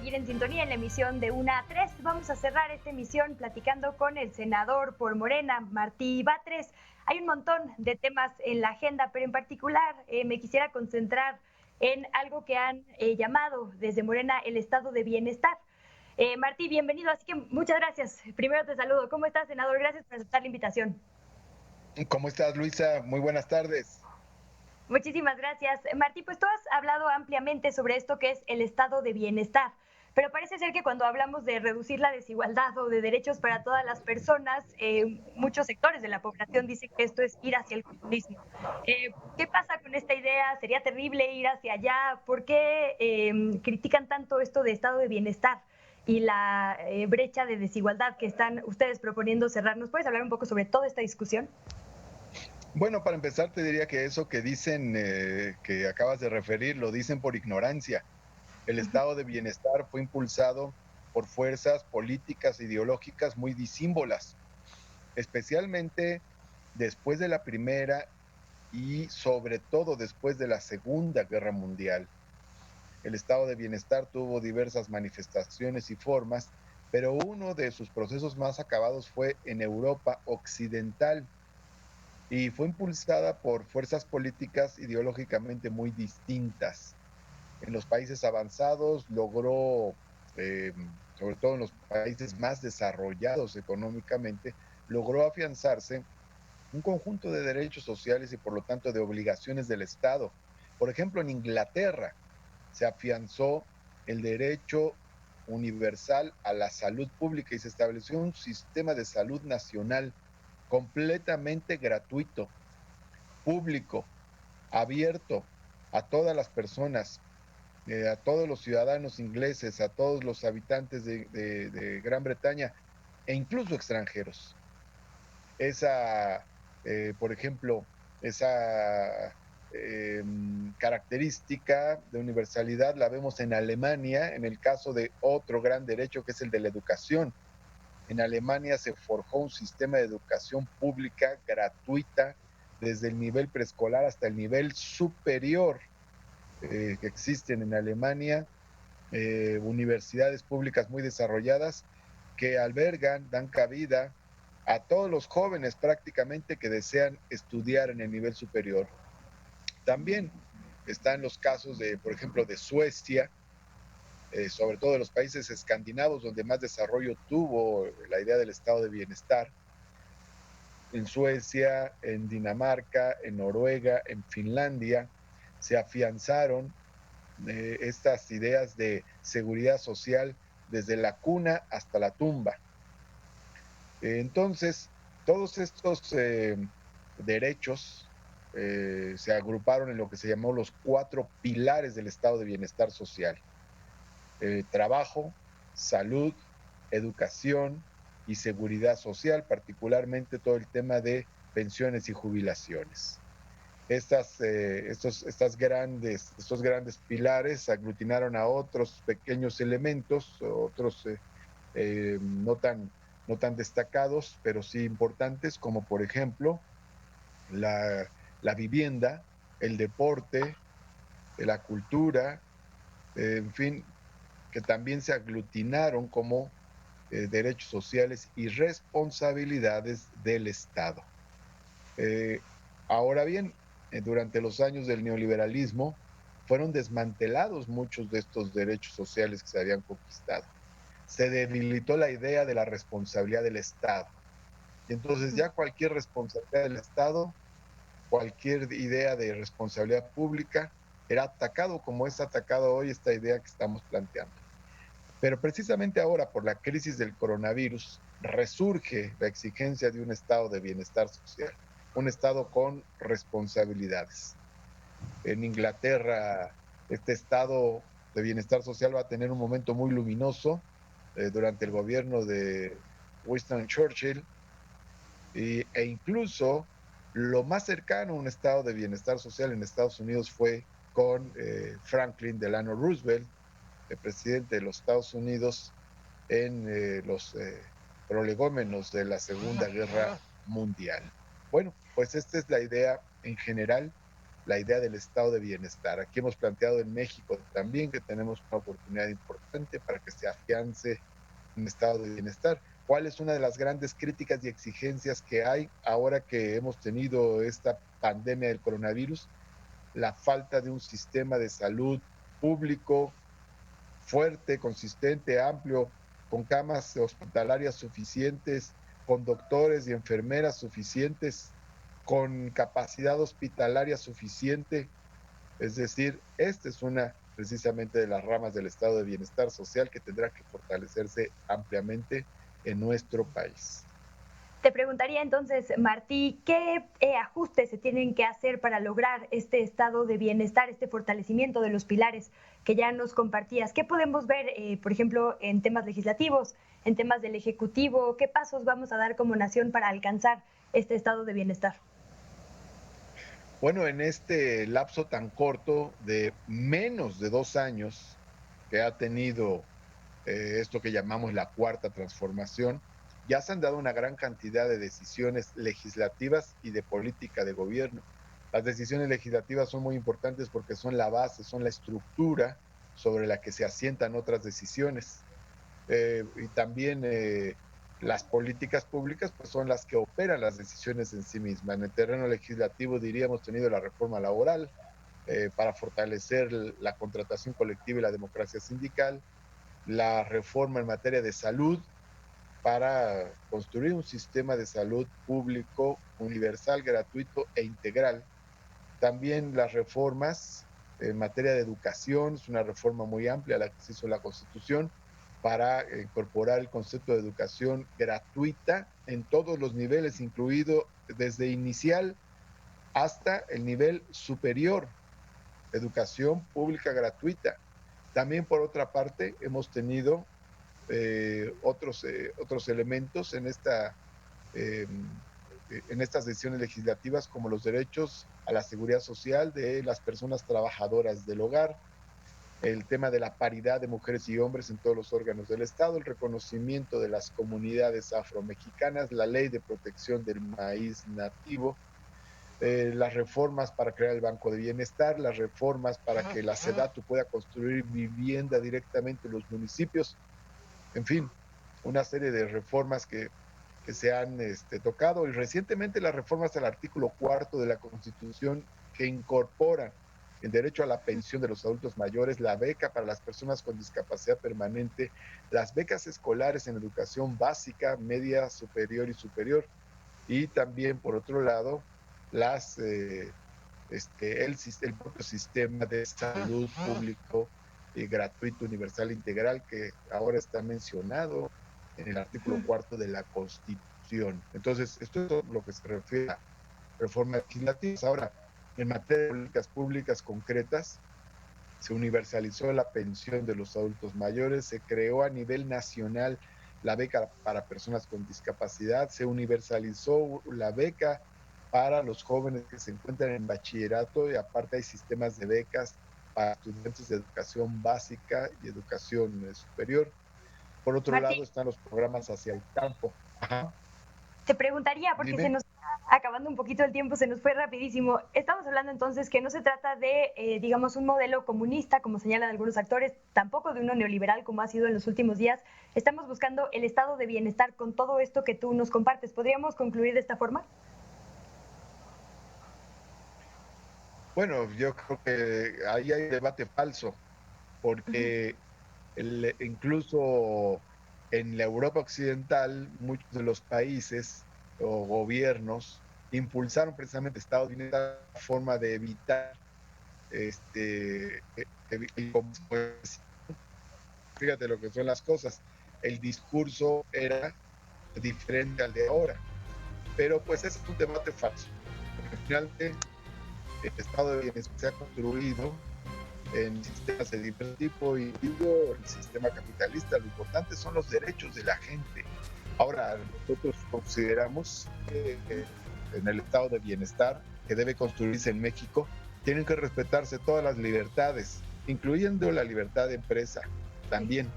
seguir en sintonía en la emisión de 1 a 3. Vamos a cerrar esta emisión platicando con el senador por Morena, Martí Batres. Hay un montón de temas en la agenda, pero en particular me quisiera concentrar en algo que han llamado desde Morena el estado de bienestar. Martí, bienvenido, así que muchas gracias. Primero te saludo. ¿Cómo estás, senador? Gracias por aceptar la invitación. ¿Cómo estás, Luisa? Muy buenas tardes. Muchísimas gracias. Martí, pues tú has hablado ampliamente sobre esto que es el estado de bienestar, pero parece ser que cuando hablamos de reducir la desigualdad o de derechos para todas las personas, muchos sectores de la población dicen que esto es ir hacia el comunismo. ¿Qué pasa con esta idea? ¿Sería terrible ir hacia allá? ¿Por qué critican tanto esto de estado de bienestar y la brecha de desigualdad que están ustedes proponiendo cerrar? ¿Nos puedes hablar un poco sobre toda esta discusión? Bueno, para empezar te diría que eso que dicen, que acabas de referir, lo dicen por ignorancia. El estado de bienestar fue impulsado por fuerzas políticas e ideológicas muy disímbolas, especialmente después de la Primera y sobre todo después de la Segunda Guerra Mundial. El estado de bienestar tuvo diversas manifestaciones y formas, pero uno de sus procesos más acabados fue en Europa occidental y fue impulsada por fuerzas políticas ideológicamente muy distintas. En los países avanzados logró, eh, sobre todo en los países más desarrollados económicamente, logró afianzarse un conjunto de derechos sociales y por lo tanto de obligaciones del Estado. Por ejemplo, en Inglaterra se afianzó el derecho universal a la salud pública y se estableció un sistema de salud nacional completamente gratuito, público, abierto a todas las personas, a todos los ciudadanos ingleses, a todos los habitantes de Gran Bretaña e incluso extranjeros. Esa, por ejemplo, esa característica de universalidad la vemos en Alemania, en el caso de otro gran derecho que es el de la educación. En Alemania se forjó un sistema de educación pública gratuita desde el nivel preescolar hasta el nivel superior que existen en Alemania, universidades públicas muy desarrolladas que albergan, dan cabida a todos los jóvenes prácticamente que desean estudiar en el nivel superior. También están los casos de, por ejemplo, de Suecia, sobre todo de los países escandinavos donde más desarrollo tuvo la idea del estado de bienestar. En Suecia, en Dinamarca, en Noruega, en Finlandia, se afianzaron estas ideas de seguridad social desde la cuna hasta la tumba. Entonces, todos estos derechos se agruparon en lo que se llamó los 4 pilares del estado de bienestar social. Trabajo, salud, educación y seguridad social, particularmente todo el tema de pensiones y jubilaciones. Estos grandes pilares aglutinaron a otros pequeños elementos, otros no, no tan destacados, pero sí importantes, como por ejemplo la vivienda, el deporte, la cultura, en fin, que también se aglutinaron como derechos sociales y responsabilidades del Estado. Eh, Ahora bien, durante los años del neoliberalismo fueron desmantelados muchos de estos derechos sociales que se habían conquistado. Se debilitó la idea de la responsabilidad del Estado. Y entonces ya cualquier responsabilidad del Estado, cualquier idea de responsabilidad pública, era atacado como es atacado hoy esta idea que estamos planteando. Pero precisamente ahora, por la crisis del coronavirus, resurge la exigencia de un estado de bienestar social, un estado con responsabilidades. En Inglaterra, este estado de bienestar social va a tener un momento muy luminoso durante el gobierno de Winston Churchill e incluso lo más cercano a un estado de bienestar social en Estados Unidos fue con Franklin Delano Roosevelt, el presidente de los Estados Unidos en los prolegómenos de la Segunda Guerra Mundial. Bueno, pues esta es la idea en general la idea del estado de bienestar. Aquí hemos planteado en México también que tenemos una oportunidad importante para que se afiance un estado de bienestar. ¿Cuál es una de las grandes críticas y exigencias que hay ahora que hemos tenido esta pandemia del coronavirus? La falta de un sistema de salud público fuerte, consistente, amplio, con camas hospitalarias suficientes, con doctores y enfermeras suficientes, con capacidad hospitalaria suficiente. Es decir, esta es una precisamente de las ramas del estado de bienestar social que tendrá que fortalecerse ampliamente en nuestro país. Te preguntaría entonces, Martí, ¿qué ajustes se tienen que hacer para lograr este estado de bienestar, este fortalecimiento de los pilares que ya nos compartías? ¿Qué podemos ver, por ejemplo, en temas legislativos, en temas del Ejecutivo? ¿Qué pasos vamos a dar como nación para alcanzar este estado de bienestar? Bueno, en este lapso tan corto de menos de 2 años que ha tenido esto que llamamos la cuarta transformación, ya se han dado una gran cantidad de decisiones legislativas y de política de gobierno. Las decisiones legislativas son muy importantes porque son la base, son la estructura sobre la que se asientan otras decisiones. Y también las políticas públicas pues son las que operan las decisiones en sí mismas. En el terreno legislativo diríamos tenido la reforma laboral para fortalecer la contratación colectiva y la democracia sindical, la reforma en materia de salud para construir un sistema de salud público, universal, gratuito e integral. También las reformas en materia de educación, es una reforma muy amplia la que se hizo en la Constitución para incorporar el concepto de educación gratuita en todos los niveles, incluido desde inicial hasta el nivel superior, educación pública gratuita. También, por otra parte, hemos tenido otros elementos eh, en estas decisiones legislativas, como los derechos a la seguridad social de las personas trabajadoras del hogar, el tema de la paridad de mujeres y hombres en todos los órganos del Estado, el reconocimiento de las comunidades afromexicanas, la ley de protección del maíz nativo, las reformas para crear el Banco de Bienestar, las reformas para que la SEDATU pueda construir vivienda directamente en los municipios, en fin, una serie de reformas que se han tocado y recientemente las reformas al artículo 4 de la Constitución que incorporan el derecho a la pensión de los adultos mayores, la beca para las personas con discapacidad permanente, las becas escolares en educación básica, media, superior y superior, y también, por otro lado, las, el propio sistema de salud público gratuito, universal, integral, que ahora está mencionado en el artículo 4 de la Constitución. Entonces, esto es lo que se refiere a reformas legislativas. Ahora, en materia de políticas públicas concretas, se universalizó la pensión de los adultos mayores, se creó a nivel nacional la beca para personas con discapacidad, se universalizó la beca para los jóvenes que se encuentran en bachillerato y aparte hay sistemas de becas para estudiantes de educación básica y educación superior. Por otro Martí, lado están los programas hacia el campo. Ajá. te preguntaría, porque se Dime. nos está acabando un poquito el tiempo, se nos fue rapidísimo. Estamos hablando entonces que no se trata de, digamos, un modelo comunista, como señalan algunos actores, tampoco de uno neoliberal, como ha sido en los últimos días. Estamos buscando el estado de bienestar con todo esto que tú nos compartes. ¿Podríamos concluir de esta forma? Bueno, yo creo que ahí hay debate falso, Uh-huh. porque incluso en la Europa occidental, muchos de los países o gobiernos impulsaron precisamente Estados Unidos una forma de evitar pues, fíjate lo que son las cosas. El discurso era diferente al de ahora, pero pues ese es un debate falso, porque finalmente el estado de bienestar se ha construido en sistemas de diverso tipo y digo, el sistema capitalista, lo importante son los derechos de la gente. Ahora, nosotros consideramos que en el estado de bienestar que debe construirse en México, tienen que respetarse todas las libertades, incluyendo la libertad de empresa, Sí. también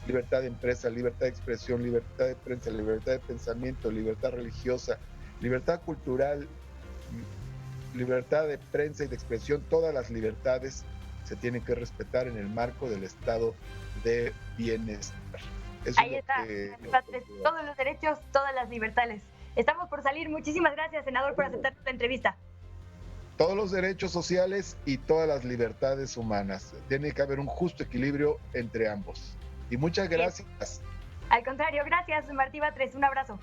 libertad de empresa, libertad de expresión, libertad de prensa, libertad de pensamiento, libertad religiosa, libertad cultural, libertad de prensa y de expresión, todas las libertades se tienen que respetar en el marco del estado de bienestar. Eso ahí está, todos los derechos, todas las libertades. Estamos por salir. Muchísimas gracias, senador, por aceptar esta entrevista. Todos los derechos sociales y todas las libertades humanas. Tiene que haber un justo equilibrio entre ambos. Y muchas gracias. Al contrario, gracias, Martí Batres. Un abrazo.